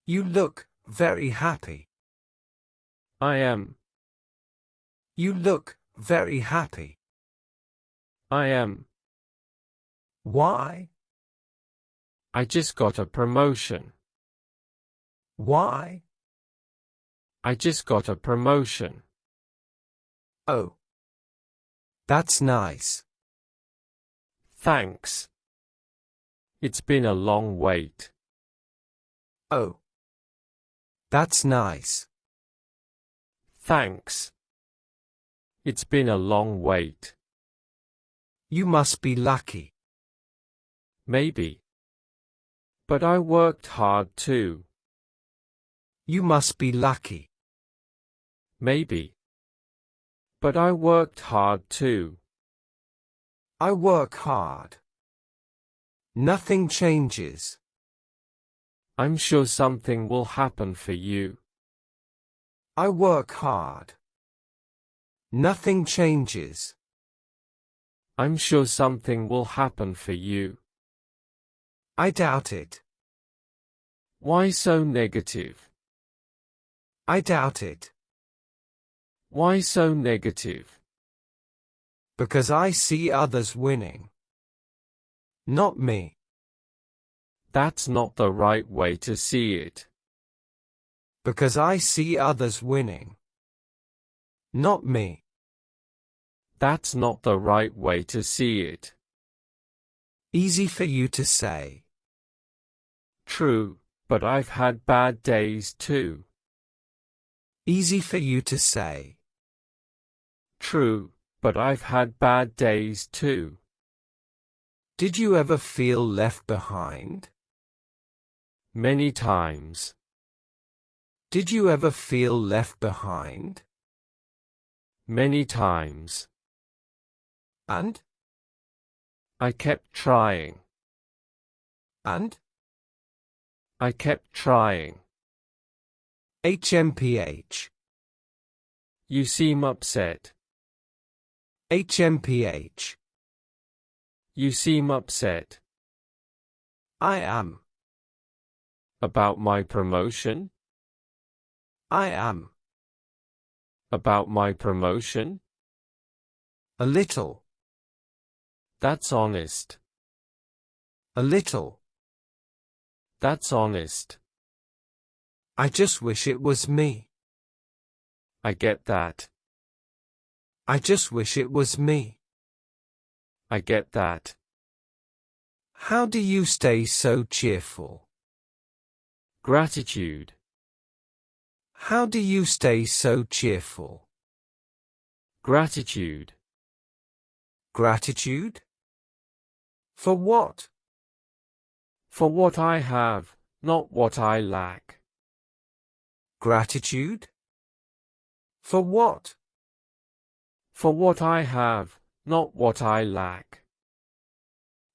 You look very happy. I am. You look very happy. I am. Why? I just got a promotion. Why? I just got a promotion. Oh. That's nice. Thanks. It's been a long wait. Oh. That's nice. Thanks. It's been a long wait. You must be lucky. Maybe. But I worked hard too. You must be lucky. Maybe. But I worked hard too. I work hard. Nothing changes. I'm sure something will happen for you. I work hard. Nothing changes. I'm sure something will happen for you. I doubt it. Why so negative? I doubt it. Why so negative? Because I see others winning. Not me. That's not the right way to see it. Because I see others winning. Not me. That's not the right way to see it. Easy for you to say. True, but I've had bad days too. Easy for you to say. True, but I've had bad days too. Did you ever feel left behind? Many times. Did you ever feel left behind? Many times. And? I kept trying. And? I kept trying. HMPH. You seem upset. HMPH. You seem upset. I am. About my promotion? I am. About my promotion? A little. That's honest. A little. That's honest. I just wish it was me. I get that. I just wish it was me. I get that. How do you stay so cheerful? Gratitude. How do you stay so cheerful? Gratitude. Gratitude? For what? For what I have, not what I lack. Gratitude? For what? For what I have, not what I lack.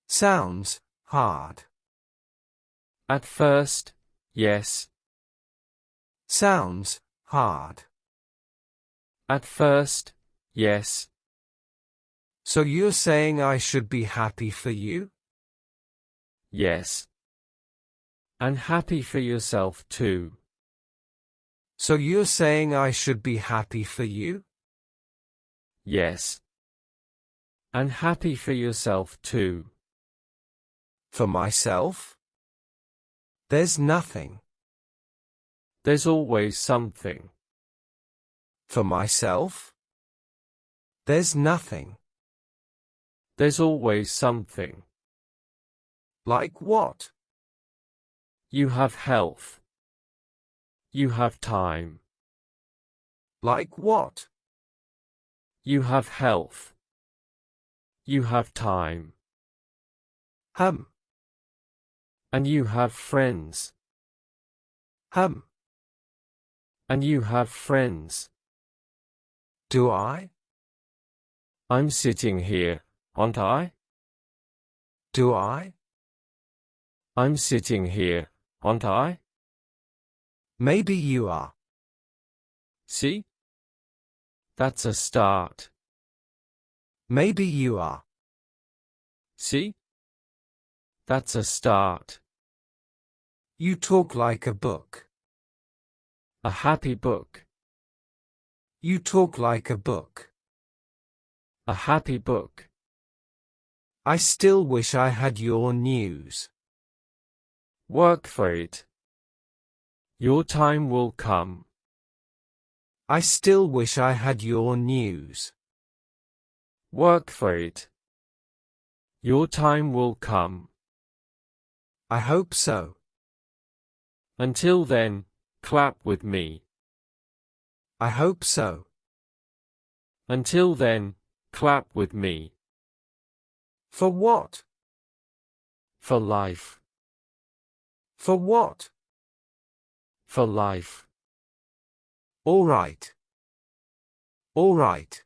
Sounds hard. At first, yes. Sounds hard. At first, yes. So you're saying I should be happy for you? Yes. And happy for yourself too. So you're saying I should be happy for you? Yes. And happy for yourself too. For myself? There's nothing. There's always something. For myself? There's nothing. There's always something. Like what? You have health. You have time. Like what? You have health. You have time. And you have friends. And you have friends. Do I? I'm sitting here, aren't I? Do I? I'm sitting here, aren't I? Maybe you are. See? That's a start. Maybe you are. See? That's a start. You talk like a book. A happy book. You talk like a book. A happy book. I still wish I had your news. Work for it. Your time will come. I still wish I had your news. Work for it. Your time will come. I hope so. Until then, clap with me. I hope so. Until then, clap with me. For what? For life. For what? For life. All right. All right.